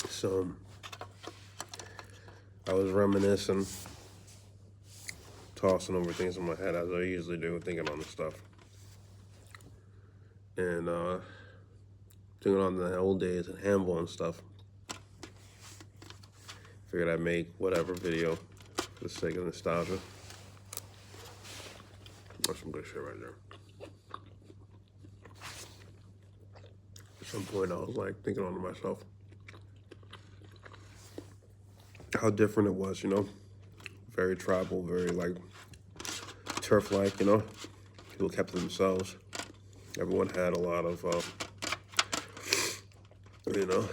So I was reminiscing, tossing over things in my head as I usually do, thinking on the stuff. And thinking on the old days and Hamble and stuff. Figured I'd make whatever video for the sake of nostalgia. That's some good shit right there. At some point I was like thinking on to myself how different it was, you know? Very tribal, very like turf-like, you know? People kept to themselves. Everyone had a lot of, you know,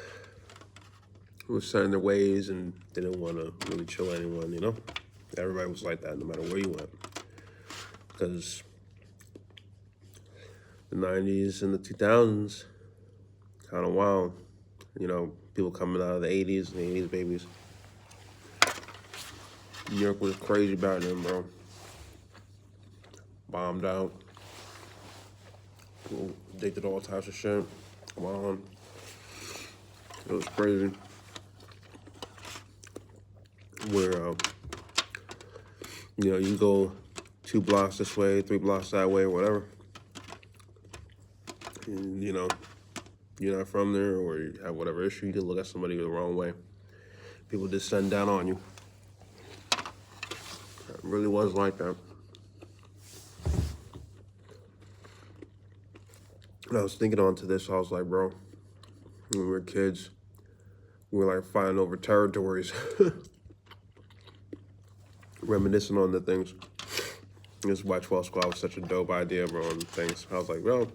who was set in their ways and didn't want to really chill anyone, you know? Everybody was like that no matter where you went. Because the 90s and the 2000s, kind of wild. You know, people coming out of the 80s and the 80s babies. New York was crazy back then, bro. Bombed out. People addicted to all types of shit. Come on. It was crazy. Where, you know, you go 2 blocks this way, 3 blocks that way, whatever. And, you know, you're not from there or you have whatever issue, you can look at somebody the wrong way. People just send down on you. It really was like that. And I was thinking onto this, I was like, bro, when we were kids, we were like fighting over territories. Reminiscing on the things. This White 12 Squad was such a dope idea, bro, and things. I was like, bro,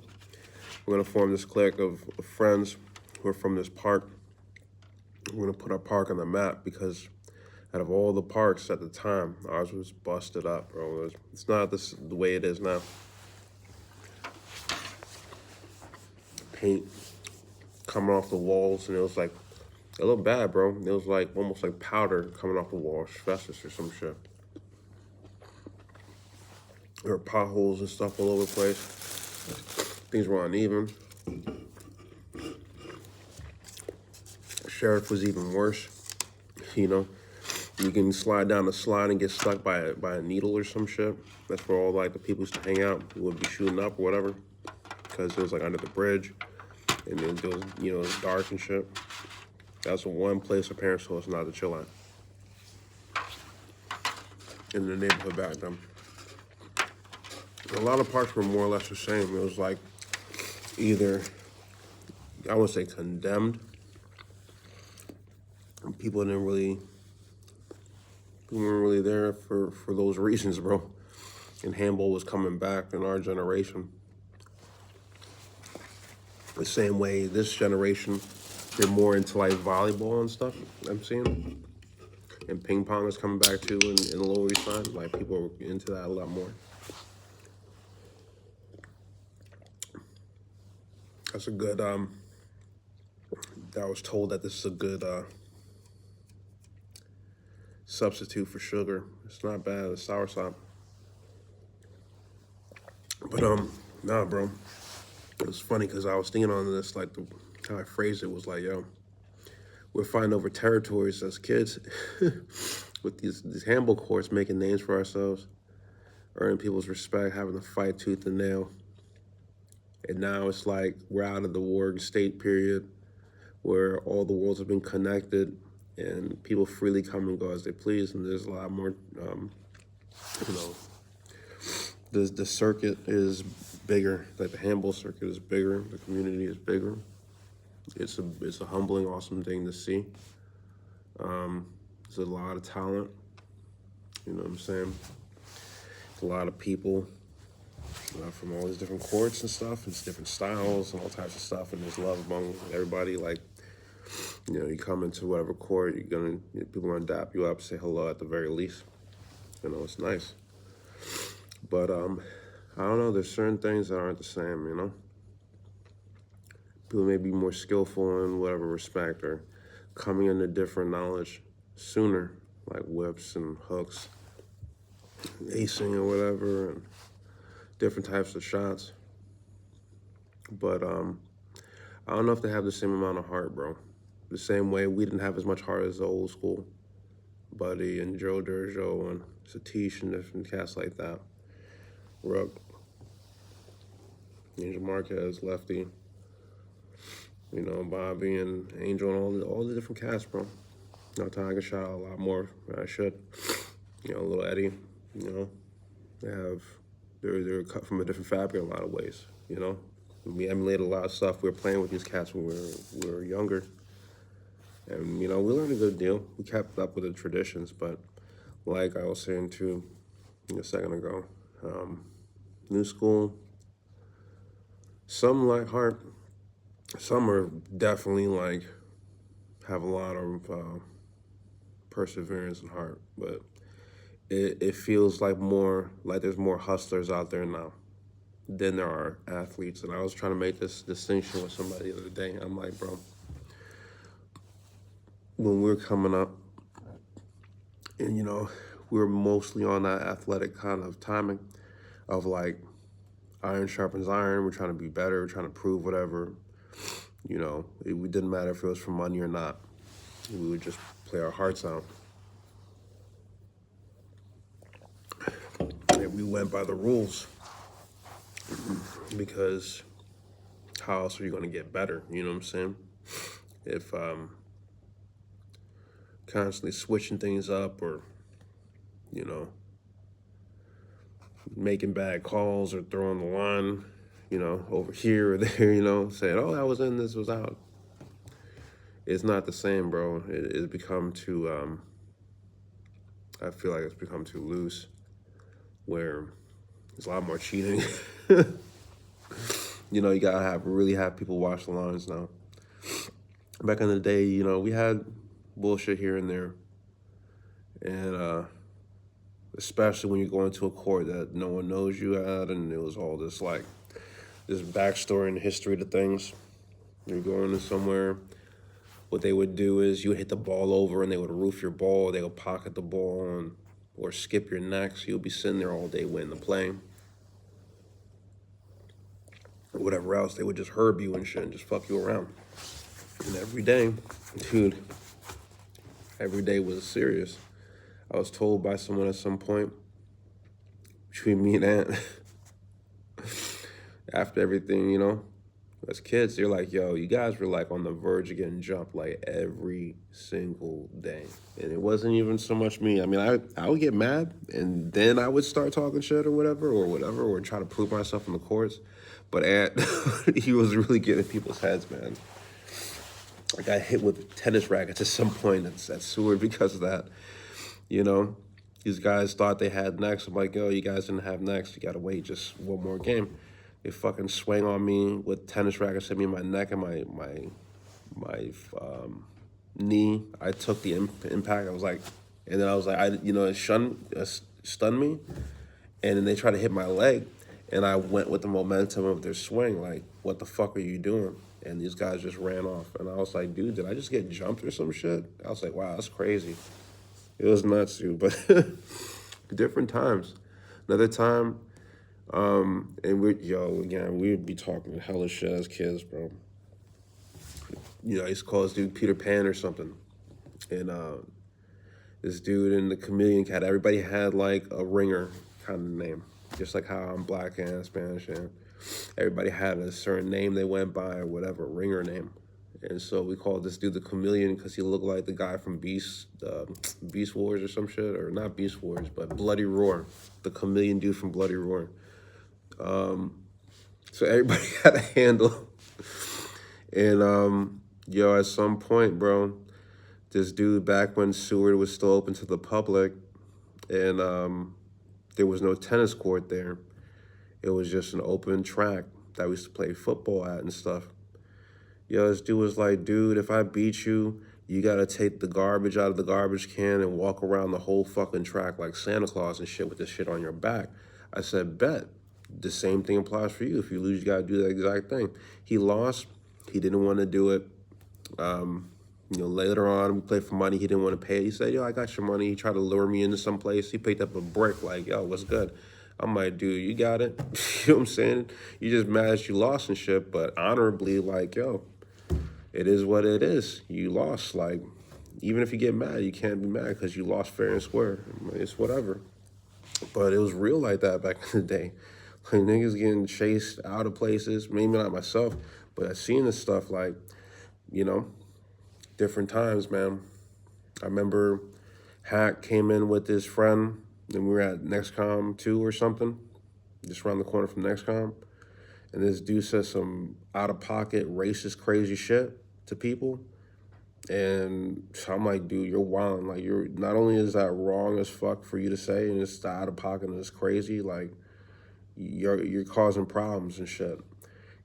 we're gonna form this clique of friends who are from this park. We're gonna put our park on the map because out of all the parks at the time, ours was busted up, bro. It's not the way it is now. Paint coming off the walls, and it was like, it looked bad, bro. It was like almost like powder coming off the wall, asbestos or some shit. There were potholes and stuff all over the place. Things were uneven. Sheriff was even worse. You know, you can slide down the slide and get stuck by a needle or some shit. That's where all like the people used to hang out. Who would be shooting up or whatever, because it was like under the bridge, and then it was, you know, it was dark and shit. That's the one place our parents told us not to chill at in the neighborhood back then. A lot of parks were more or less the same. It was like either, I would say, condemned. And people weren't really there for those reasons, bro. And handball was coming back in our generation. The same way this generation, they're more into like volleyball and stuff, I'm seeing. And ping pong is coming back too in the Lower East Side. Like people are into that a lot more. That's a good, I was told that this is a good substitute for sugar. It's not bad, it's soursop. But nah, bro. It was funny because I was thinking on this, like how I phrased it was like, yo, we're fighting over territories as kids with these handball courts, making names for ourselves, earning people's respect, having to fight tooth and nail. And now it's like we're out of the warring state period where all the worlds have been connected and people freely come and go as they please. And there's a lot more, you know, the circuit is bigger. Like the handball circuit is bigger. The community is bigger. It's a humbling, awesome thing to see. There's a lot of talent. You know what I'm saying? There's a lot of people from all these different courts and stuff. It's different styles and all types of stuff. And there's love among everybody. Like, you know, you come into whatever court, people are gonna dap you up, say hello at the very least. You know, it's nice. But I don't know, there's certain things that aren't the same, you know? People may be more skillful in whatever respect or coming into different knowledge sooner, like whips and hooks, acing or whatever, and different types of shots. But I don't know if they have the same amount of heart, bro. the same way we didn't have as much heart as the old school. Buddy and Joe Durjo and Satish and different cats like that. Rook, Angel Marquez, Lefty, you know, Bobby and Angel and all the different cats, bro. You know, Tiger shot a lot more than I should. You know, little Eddie, you know, they're cut from a different fabric in a lot of ways, you know. We emulated a lot of stuff. We were playing with these cats when we were younger. And, you know, we learned a good deal. We kept up with the traditions, but like I was saying too a second ago, new school, some like heart, some are definitely like have a lot of perseverance and heart, but it feels like there's more hustlers out there now than there are athletes. And I was trying to make this distinction with somebody the other day. I'm like, bro, when we were coming up, and you know, we were mostly on that athletic kind of timing of like iron sharpens iron. We're trying to be better. We're trying to prove whatever. You know, it didn't matter if it was for money or not. We would just play our hearts out. And we went by the rules because how else are you going to get better? You know what I'm saying? If constantly switching things up or, you know, making bad calls or throwing the line, you know, over here or there, you know, saying, oh, that was in, this was out. It's not the same, bro. It's become too, I feel like it's become too loose where there's a lot more cheating. You know, you gotta really have people watch the lines now. Back in the day, you know, we had bullshit here and there. And especially when you go into a court that no one knows you at, and it was all this like, this backstory and history to things. You're going to somewhere, what they would do is you would hit the ball over and they would roof your ball, they would pocket the ball or skip your neck, so you'll be sitting there all day waiting to play. Or whatever else, they would just herb you and shit and just fuck you around. And every day, dude, every day was serious. I was told by someone at some point, between me and Aunt, after everything, you know, as kids, they're like, yo, you guys were like on the verge of getting jumped like every single day. And it wasn't even so much me. I mean, I would get mad and then I would start talking shit or whatever, or try to prove myself in the courts. But Aunt, he was really getting in people's heads, man. I got hit with tennis rackets at some point at Seward because of that. You know, these guys thought they had next. I'm like, yo, you guys didn't have next. You got to wait just one more game. They fucking swang on me with tennis rackets, hit me in my neck and my knee. I took the impact. I was like, and then I was like, you know, it stunned me. And then they tried to hit my leg. And I went with the momentum of their swing. Like, what the fuck are you doing? And these guys just ran off. And I was like, dude, did I just get jumped or some shit? I was like, wow, that's crazy. It was nuts, dude. But different times. Another time, and we'd be talking hella shit as kids, bro. You know, I used to call this dude Peter Pan or something. And this dude in the Chameleon Cat, everybody had like a ringer kind of name. Just like how I'm black and Spanish, and everybody had a certain name they went by or whatever, ringer name. And so we called this dude the Chameleon because he looked like the guy from Beast Wars or some shit, or not Beast Wars, but Bloody Roar, the chameleon dude from Bloody Roar. So everybody had a handle. And yo, at some point, bro, this dude back when Seward was still open to the public, and there was no tennis court there. It was just an open track that we used to play football at and stuff. Yo, this dude was like, dude, if I beat you, you gotta take the garbage out of the garbage can and walk around the whole fucking track like Santa Claus and shit with this shit on your back. I said, bet. The same thing applies for you. If you lose, you gotta do that exact thing. He lost. He didn't want to do it. You know, later on, we played for money. He didn't want to pay it. He said, yo, I got your money. He tried to lure me into some place. He picked up a brick like, yo, what's good? I'm like, dude, you got it. You know what I'm saying? You just mad that you lost and shit, but honorably, like, yo, it is what it is. You lost. Like, even if you get mad, you can't be mad because you lost fair and square. It's whatever. But it was real like that back in the day. Like, niggas getting chased out of places. Maybe not myself, but I seen this stuff, like, you know, different times, man. I remember Hack came in with his friend, and we were at Nexcom 2 or something, just around the corner from Nexcom. And this dude says some out of pocket, racist, crazy shit to people. And so I'm like, dude, you're wild. Like, you're not only is that wrong as fuck for you to say, and it's out of pocket and it's crazy, like, you're causing problems and shit.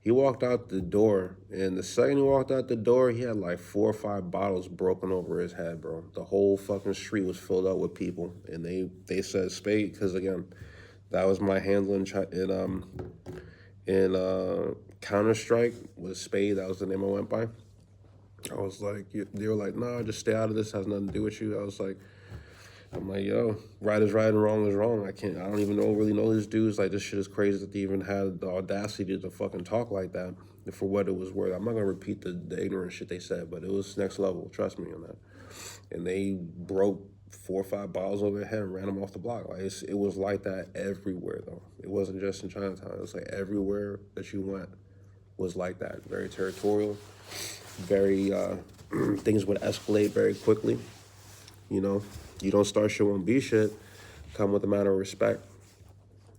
He walked out the door, and the second he walked out the door, he had like 4 or 5 bottles broken over his head, bro. The whole fucking street was filled up with people, and they said Spade, because again, that was my handle in Counter Strike was Spade. That was the name I went by. I was like, they were like, nah, just stay out of this. Has nothing to do with you. I'm like, yo, right is right and wrong is wrong. I don't even really know these dudes. Like, this shit is crazy that they even had the audacity to fucking talk like that for what it was worth. I'm not gonna repeat the ignorant shit they said, but it was next level. Trust me on that. And they broke 4 or 5 bottles over their head and ran them off the block. Like, it was like that everywhere, though. It wasn't just in Chinatown. It was like everywhere that you went was like that. Very territorial. Very things would escalate very quickly. You know, you don't start shit, won't be shit. Come with a matter of respect.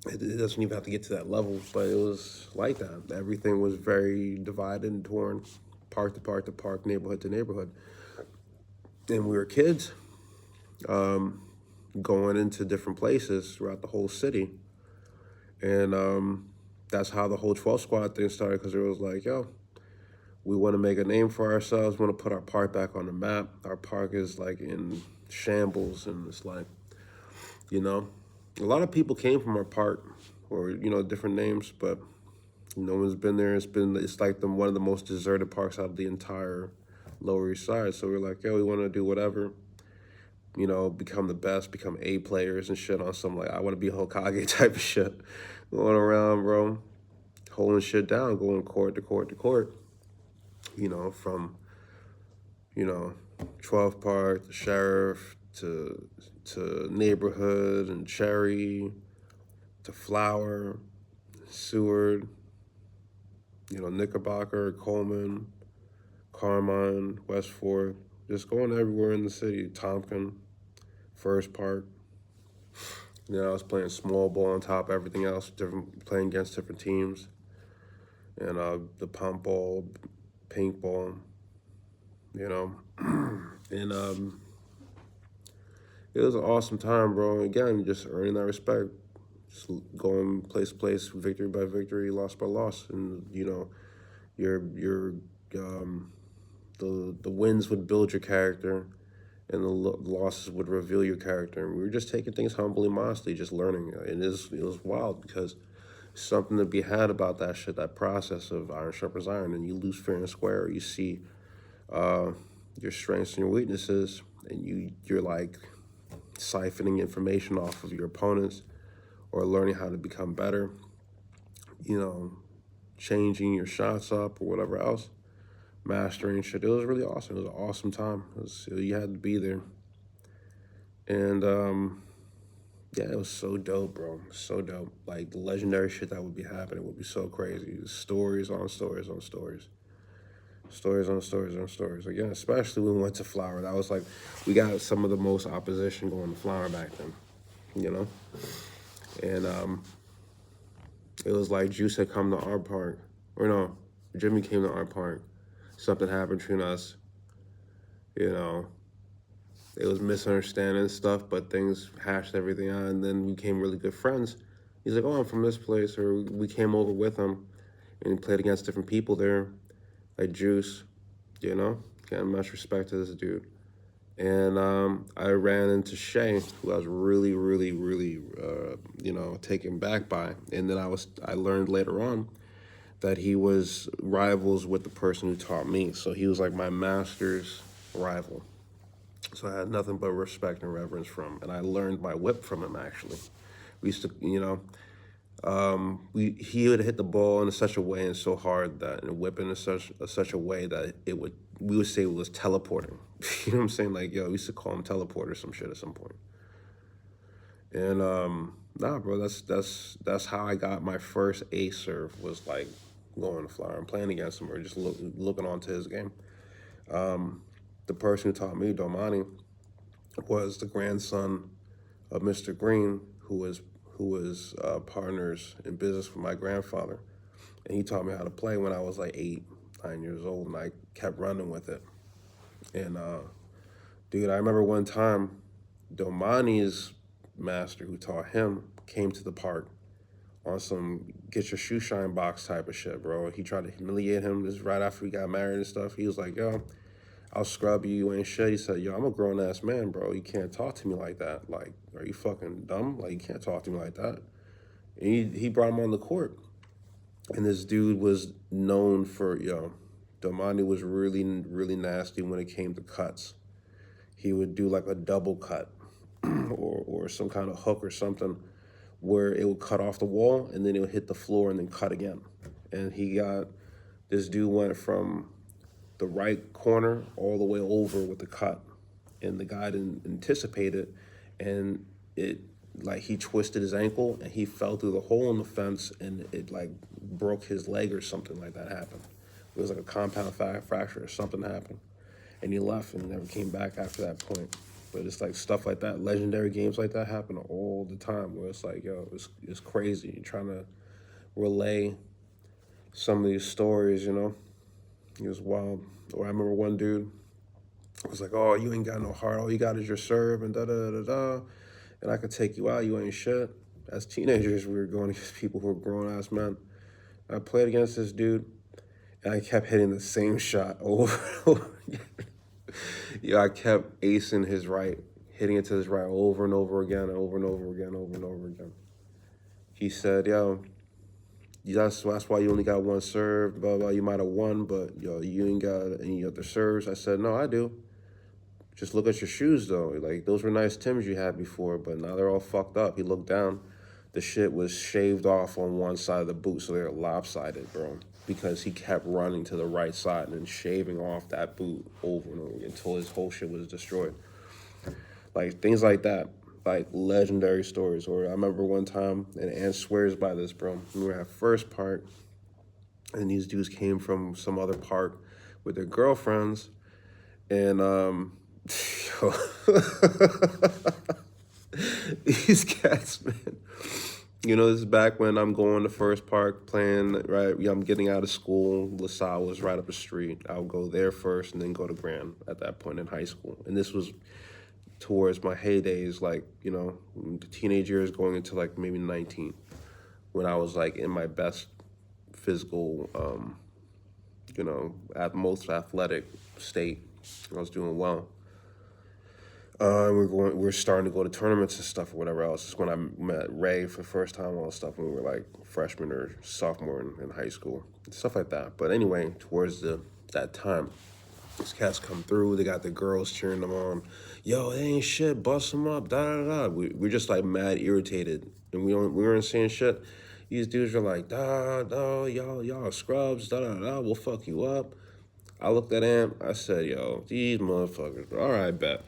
It doesn't even have to get to that level, but it was like that. Everything was very divided and torn, park to park to park, neighborhood to neighborhood. And we were kids, going into different places throughout the whole city. And that's how the whole 12 squad thing started, because it was like, yo, we want to make a name for ourselves, we want to put our park back on the map. Our park is like in shambles, and it's like, you know, a lot of people came from our park, or, you know, different names, but no one's been there. It's like one of the most deserted parks out of the entire Lower East Side. So we're like, yo, we want to do whatever, you know, become the best, become A players and shit on some, like, I want to be Hokage type of shit. Going around, bro, holding shit down, going court to court to court, you know, from, you know, 12th Park, the Sheriff, to Neighborhood and Cherry, to Flower, Seward, you know, Knickerbocker, Coleman, Carmine, West Fork, just going everywhere in the city. Tompkin, First Park. You know, I was playing small ball on top of everything else, playing against different teams. And the pump ball, paintball, you know. And it was an awesome time, bro. Again, just earning that respect. Just going place to place, victory by victory, loss by loss. And, you know, the wins would build your character, and the losses would reveal your character. And we were just taking things humbly, modestly, just learning. And it was wild, because something to be had about that shit, that process of iron sharpens iron, and you lose fair and square. You see your strengths and your weaknesses, and you're like siphoning information off of your opponents, or learning how to become better, you know, changing your shots up or whatever else, mastering shit. It was really awesome. It was an awesome time. You had to be there. And yeah, it was so dope, bro. So dope. Like, the legendary shit that would be happening would be so crazy. Stories on stories on stories. Stories on stories on stories. Again, especially when we went to Flower. That was like, we got some of the most opposition going to Flower back then, you know? And it was like Juice had come to our park. Or no, Jimmy came to our park. Something happened between us. You know, it was misunderstanding stuff, but things hashed everything out, and then we became really good friends. He's like, oh, I'm from this place, or we came over with him, and he played against different people there, like Juice, you know? Got much respect to this dude. And I ran into Shay, who I was really, really, really, you know, taken back by. And then I learned later on that he was rivals with the person who taught me. So he was like my master's rival. So I had nothing but respect and reverence from him. And I learned my whip from him, actually. We used to, you know, He would hit the ball in such a way and so hard that and whip it in such a way that we would say it was teleporting. You know what I'm saying? Like, yo, we used to call him teleport or some shit at some point. And nah, bro, that's how I got my first ace serve, was like going to Flower and playing against him or just looking onto his game. The person who taught me, Domani, was the grandson of Mr. Green, who was partners in business with my grandfather, and he taught me how to play when I was like 8, 9 years old, and I kept running with it. And dude, I remember one time, Domani's master who taught him came to the park on some get your shoe shine box type of shit, bro. He tried to humiliate him. This is right after we got married and stuff. He was like, yo, I'll scrub you, you ain't shit. He said, yo, I'm a grown ass man, bro. You can't talk to me like that. Like, are you fucking dumb? Like, you can't talk to me like that. And he brought him on the court. And this dude was known for, yo, Domani was really, really nasty when it came to cuts. He would do like a double cut or some kind of hook or something where it would cut off the wall and then it would hit the floor and then cut again. And this dude went from the right corner all the way over with the cut. And the guy didn't anticipate it. And he twisted his ankle and he fell through the hole in the fence and it like broke his leg or something like that happened. It was like a compound fracture or something happened. And he left and never came back after that point. But it's like stuff like that, legendary games like that happen all the time where it's like, yo, it's crazy. You're trying to relay some of these stories, you know? It was wild. Or I remember one dude was like, oh, you ain't got no heart. All you got is your serve and da-da-da-da. And I could take you out. You ain't shit. As teenagers, we were going against people who were grown-ass men. I played against this dude, and I kept hitting the same shot over and over again. Yeah, I kept acing his right, hitting it to his right over and over again, over and over again, over and over again. He said, yo, that's why you only got one serve, blah, blah. You might have won, but, yo, you ain't got any other serves. I said, no, I do. Just look at your shoes, though. Like, those were nice Timbs you had before, but now they're all fucked up. He looked down. The shit was shaved off on one side of the boot, so they're lopsided, bro. Because he kept running to the right side and then shaving off that boot over and over again until his whole shit was destroyed. Like, things like that. Like, legendary stories. Or I remember one time, and Ann swears by this, bro. We were at First Park, and these dudes came from some other park with their girlfriends, and, these cats, man. You know, this is back when I'm going to First Park playing, right? I'm getting out of school. LaSalle was right up the street. I would go there first and then go to Grand at that point in high school. And this was towards my heydays, like, you know, the teenage years going into like maybe 19, when I was like in my best physical, you know, at most athletic state. I was doing well. We're starting to go to tournaments and stuff or whatever else. It's when I met Ray for the first time, all this stuff when we were like freshman or sophomore in high school, stuff like that. But anyway, towards that time, these cats come through. They got the girls cheering them on. Yo, they ain't shit. Bust them up. Da da da. We're just like mad irritated, and we weren't saying shit. These dudes are like, da da, y'all scrubs. Da da da. We'll fuck you up. I looked at him. I said, yo, these motherfuckers. All right, bet.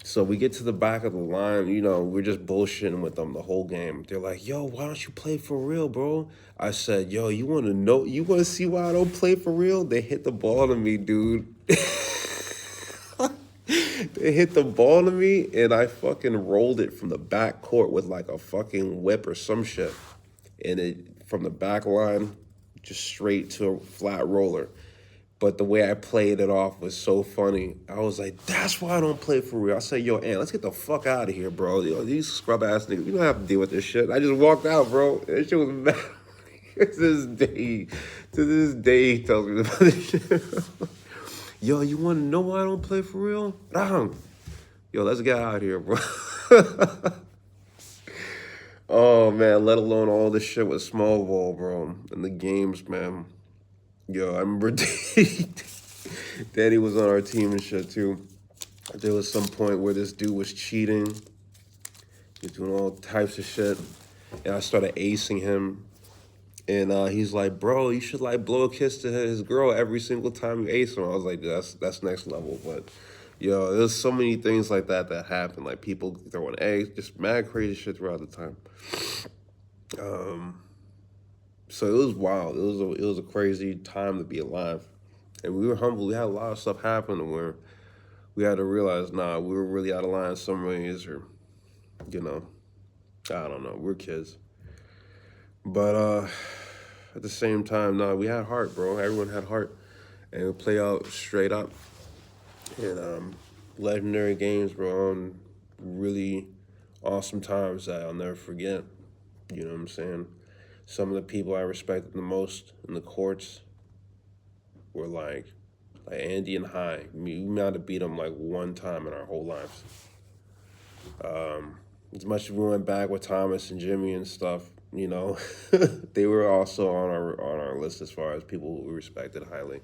So we get to the back of the line. You know, we're just bullshitting with them the whole game. They're like, yo, why don't you play for real, bro? I said, yo, you want to see why I don't play for real? They hit the ball to me, dude. They hit the ball to me, and I fucking rolled it from the back court with like a fucking whip or some shit. And it, from the back line, just straight to a flat roller. But the way I played it off was so funny. I was like, that's why I don't play for real. I said, yo, Ant, let's get the fuck out of here, bro. Yo, these scrub-ass niggas, we don't have to deal with this shit. I just walked out, bro. That shit was mad. To this day, he tells me about this shit. Yo, you want to know why I don't play for real? Yo, let's get out of here, bro. Oh, man, let alone all this shit with small ball, bro. And the games, man. Yo, I remember Danny was on our team and shit, too. There was some point where this dude was cheating. He was doing all types of shit. and I started acing him. And he's like, bro, you should like blow a kiss to his girl every single time you ace him. I was like, that's next level. But yo, there's so many things like that happen. Like people throwing eggs, just mad crazy shit throughout the time. So it was wild. It was a crazy time to be alive, and we were humble. We had a lot of stuff happen where we had to realize, nah, we were really out of line in some ways, or you know, I don't know. We're kids, but at the same time, nah, we had heart, bro. Everyone had heart, and we play out straight up. And legendary games, bro, and really awesome times that I'll never forget. You know what I'm saying? Some of the people I respected the most in the courts were like Andy and High. We might have beat them like one time in our whole lives. As much as we went back with Thomas and Jimmy and stuff, you know, they were also on our list as far as people who we respected highly.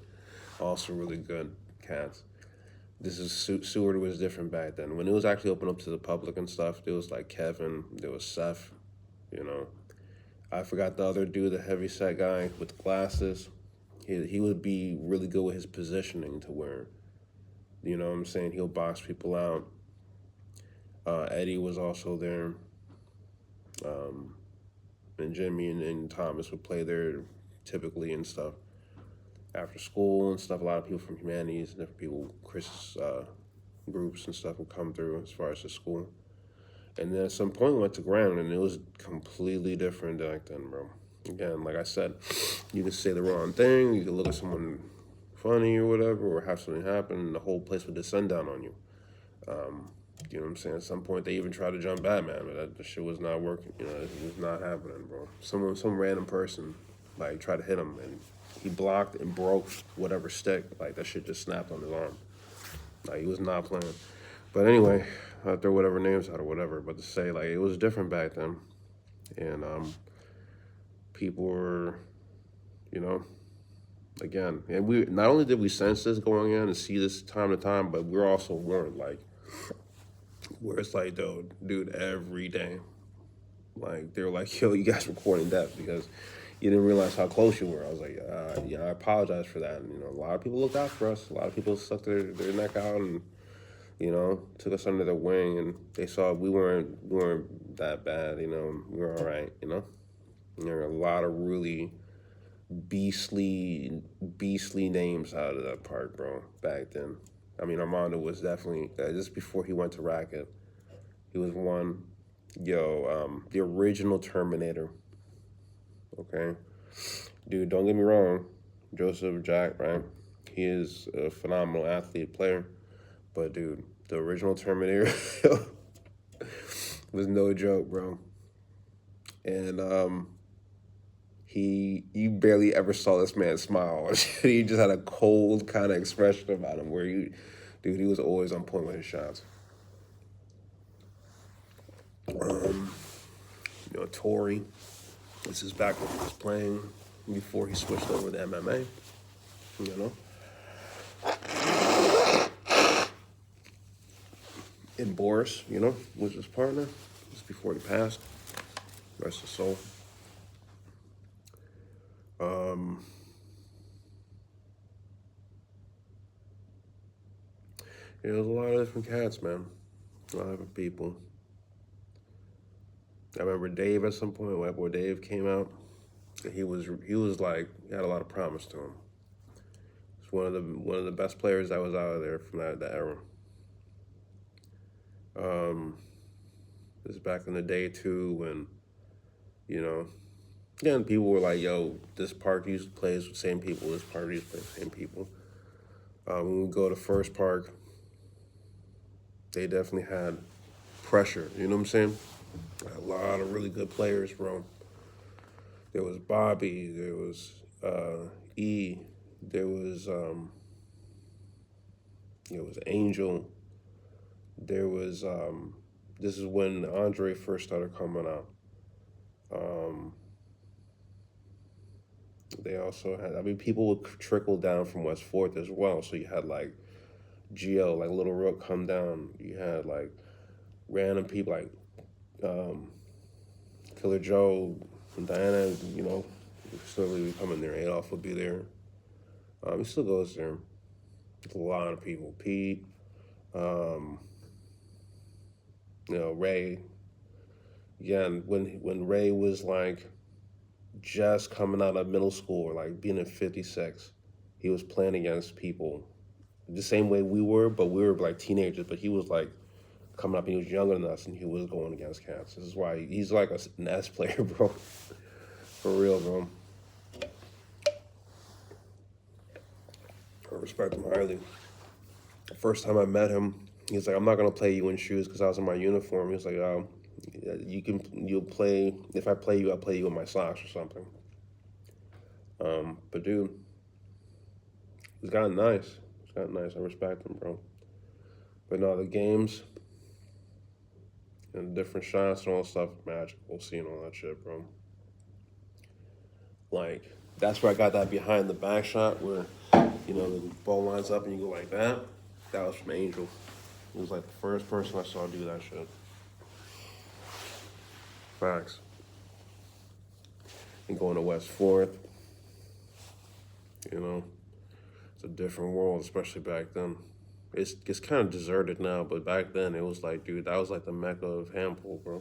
Also really good cats. This is Seward was different back then. When it was actually open up to the public and stuff, there was like Kevin, there was Seth, you know. I forgot the other dude, the heavy set guy with the glasses. He would be really good with his positioning to where, you know what I'm saying, he'll box people out. Eddie was also there. And Jimmy and Thomas would play there typically and stuff. After school and stuff, a lot of people from humanities and different people, Chris groups and stuff would come through as far as the school. And then at some point we went to Grand, and it was completely different back then, bro. Again, like I said, you could say the wrong thing, you could look at someone funny or whatever, or have something happen, and the whole place would descend down on you. You know what I'm saying? At some point, they even tried to jump Batman, but the shit was not working. You know, it was not happening, bro. Some random person, like, tried to hit him, and he blocked and broke whatever stick. Like, that shit just snapped on his arm. Like, he was not playing. But anyway, I throw whatever names out or whatever, but to say, like, it was different back then. And people were, you know, again, and we not only did we sense this going in and see this time to time, but we're also warned, like, where it's like, dude, every day. Like, they were like, yo, you guys recording death because you didn't realize how close you were. I was like, yeah, I apologize for that. And, you know, a lot of people looked out for us. A lot of people stuck their neck out and, you know, took us under their wing, and they saw we weren't that bad, you know, we were all right, you know. And there were a lot of really beastly names out of that park, bro, back then. I mean, Armando was definitely, just before he went to Racket, he was one. The original Terminator, okay? Dude, don't get me wrong, Joseph Jack, right? He is a phenomenal athlete, player, but dude, the original Terminator was no joke, bro. And you barely ever saw this man smile. He just had a cold kind of expression about him where he was always on point with his shots. You know, Tory, this is back when he was playing before he switched over to MMA, you know. And Boris, you know, was his partner. This before he passed. Rest his soul. Yeah, there's a lot of different cats, man. A lot of different people. I remember Dave at some point, White Boy Dave came out. He was like, he had a lot of promise to him. He's one of the best players that was out of there from that era. This is back in the day too, when, you know, again, people were like, yo, this park used to play with the same people, this park used to play with the same people. When we go to First Park, they definitely had pressure, you know what I'm saying? A lot of really good players, bro. There was Bobby, there was E, there was Angel, there was this is when Andre first started coming out. They also had, I mean, people would trickle down from West Fourth as well. So you had like Gio, like Little Rook come down. You had like random people like Killer Joe and Diana, still really be coming there. Adolf will be there. He still goes there. There's a lot of people. Pete, um, Ray. Again, when Ray was like just coming out of middle school, or like being in 56, he was playing against people the same way we were, but we were like teenagers. But he was like coming up, and he was younger than us, and he was going against cats. This is why he's like an S player, bro. For real, bro. I respect him highly. The first time I met him, he was like, "I'm not gonna play you in shoes," because I was in my uniform. He was like, you'll play, if I play you, I'll play you in my socks or something." But dude, he's gotten nice. He's gotten nice. I respect him, bro. But no, the games and different shots and all that stuff, magical, seeing all that shit, bro. Like, that's where I got that behind the back shot where, the ball lines up and you go like that. That was from Angel. He was like the first person I saw do that shit. Facts. And going to West 4th, it's a different world, especially back then. It's kind of deserted now, but back then it was like, dude, that was like the mecca of handball, bro.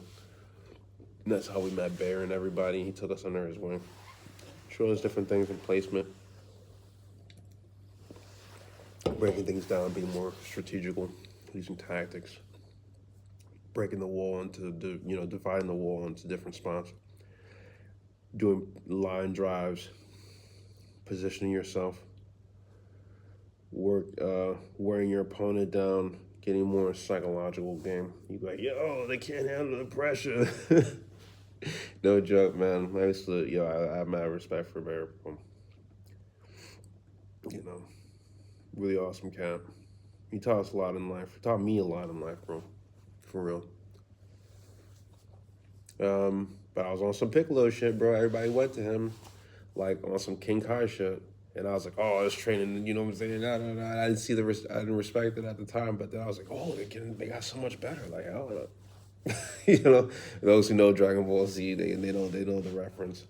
And that's how we met Bear and everybody. He took us under his wing. Showed us different things in placement, breaking things down, being more strategical, using tactics, breaking the wall into, dividing the wall into different spots, doing line drives, positioning yourself, wearing your opponent down, getting more psychological game. You go like, yo, they can't handle the pressure. No joke, man. I used to, I have mad respect for Bear. Really awesome cat. He taught us a lot in life. He taught me a lot in life, bro. For real. But I was on some Piccolo shit, bro. Everybody went to him, like on some King Kai shit. And I was like, oh, I was training, you know what I'm saying? I didn't respect it at the time, but then I was like, oh, they got so much better. Like, oh, those who know Dragon Ball Z, they know the reference.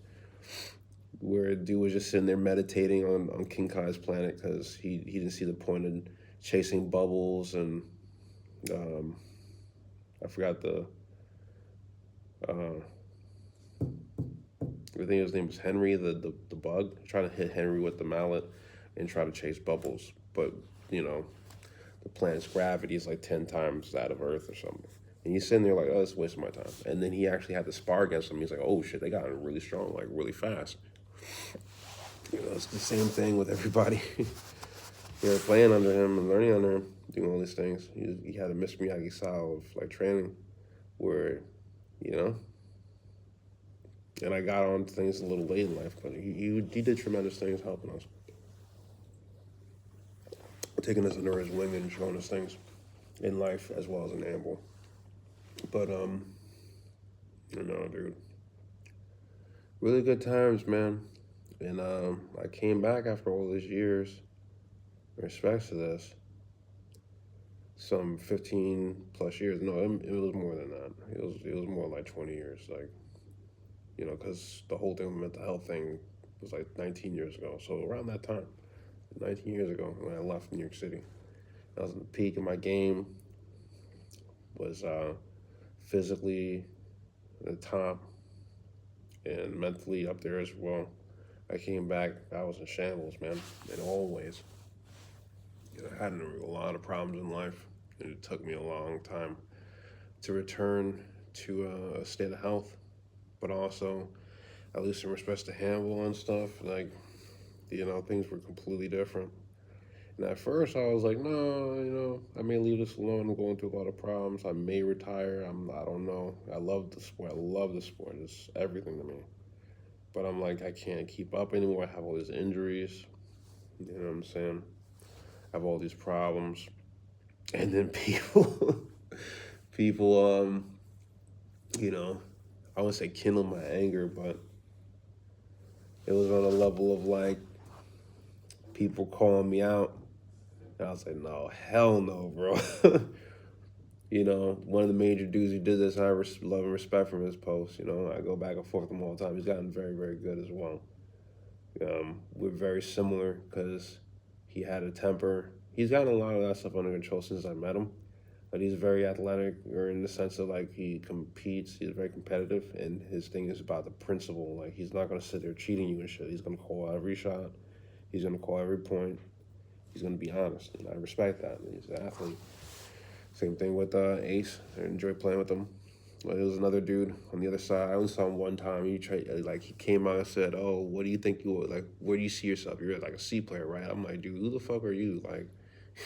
Where a dude was just sitting there meditating on King Kai's planet because he didn't see the point in chasing bubbles and I forgot I think his name was Henry, the bug, trying to hit Henry with the mallet and try to chase bubbles. But, the planet's gravity is like 10 times that of Earth or something. And he's sitting there like, oh, it's a waste of my time. And then he actually had to spar against him. He's like, oh, shit, they got him really strong, like really fast. It's the same thing with everybody. They're playing under him and learning under him, doing all these things. He had a Mr. Miyagi style of like training where, and I got on things a little late in life, but he did tremendous things helping us. Taking us under his wing and showing us things in life as well as in handball. But, dude. Really good times, man. And I came back after all these years in respects to this. Some 15 plus years. No, it was more than that. It was more like 20 years. Like, because the whole thing with mental health thing was like 19 years ago. So around that time, 19 years ago when I left New York City, I was in the peak of my game, was physically at the top and mentally up there as well. I came back, I was in shambles, man, in all ways. I had a lot of problems in life, and it took me a long time to return to a state of health, but also, at least in respects to handball and stuff, like, things were completely different. And at first, I was like, no, I may leave this alone. I'm going through a lot of problems. I may retire. I don't know. I love the sport. I love the sport. It's everything to me. But I'm like, I can't keep up anymore. I have all these injuries. You know what I'm saying? I have all these problems. And then people, I wouldn't say kindle my anger, but it was on a level of like people calling me out. And I was like, no, hell no, bro. One of the major dudes who did this, I love and respect from his posts. I go back and forth with him all the time. He's gotten very, very good as well. We're very similar because he had a temper. He's gotten a lot of that stuff under control since I met him. But he's very athletic, or in the sense of like he competes. He's very competitive, and his thing is about the principle. Like he's not gonna sit there cheating you and shit. He's gonna call every shot. He's gonna call every point. He's gonna be honest, and I respect that. He's an athlete. Same thing with Ace. I enjoy playing with him. There was another dude on the other side. I only saw him one time. He came out and said, "Oh, what do you think you like? Where do you see yourself? You're like a C player, right?" I'm like, "Dude, who the fuck are you?" Like,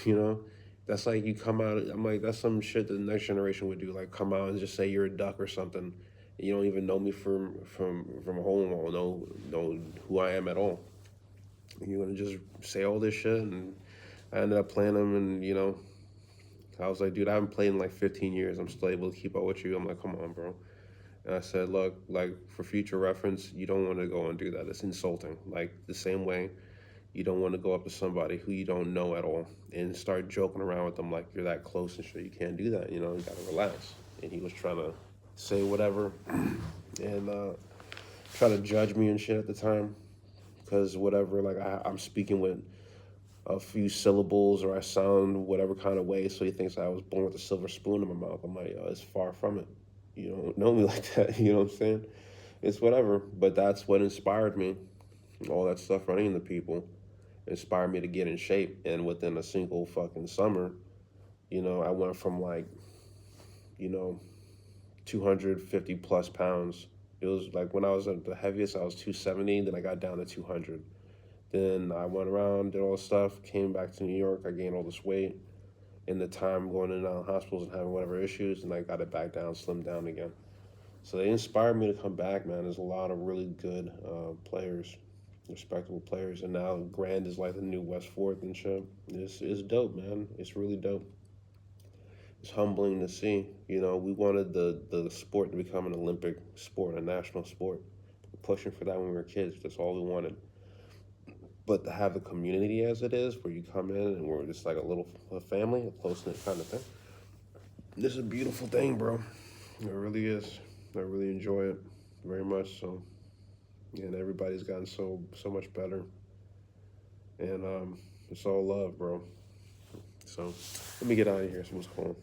you know, that's like you come out. I'm like, that's some shit that the next generation would do. Like, come out and just say you're a duck or something. And you don't even know me from a hole in the wall. Know who I am at all. And you're gonna just say all this shit, and I ended up playing him, and I was like, dude, I haven't played in like 15 years. I'm still able to keep up with you. I'm like, come on, bro. And I said, look, like for future reference, you don't want to go and do that. It's insulting. Like the same way you don't want to go up to somebody who you don't know at all and start joking around with them like you're that close and shit. You can't do that. You got to relax. And he was trying to say whatever and try to judge me and shit at the time because whatever, like I'm speaking with a few syllables or I sound whatever kind of way, so he thinks I was born with a silver spoon in my mouth. I'm like, it's far from it. You don't know me like that. You know what I'm saying? It's whatever. But that's what inspired me. All that stuff running into people inspired me to get in shape. And within a single fucking summer, I went from like, you know, 250 plus pounds. It was like when I was at the heaviest, I was 270. Then I got down to 200. Then I went around, did all this stuff, came back to New York. I gained all this weight in the time going in and out of hospitals and having whatever issues, and I got it back down, slimmed down again. So they inspired me to come back, man. There's a lot of really good players, respectable players, and now Grand is like the new West Fourth and shit. It's dope, man. It's really dope. It's humbling to see. We wanted the sport to become an Olympic sport, a national sport. Pushing for that when we were kids. That's all we wanted. But to have the community as it is, where you come in and we're just like a family, a close-knit kind of thing, this is a beautiful thing, bro. It really is. I really enjoy it very much so. And everybody's gotten so much better. And it's all love, bro. So let me get out of here. Someone's calling.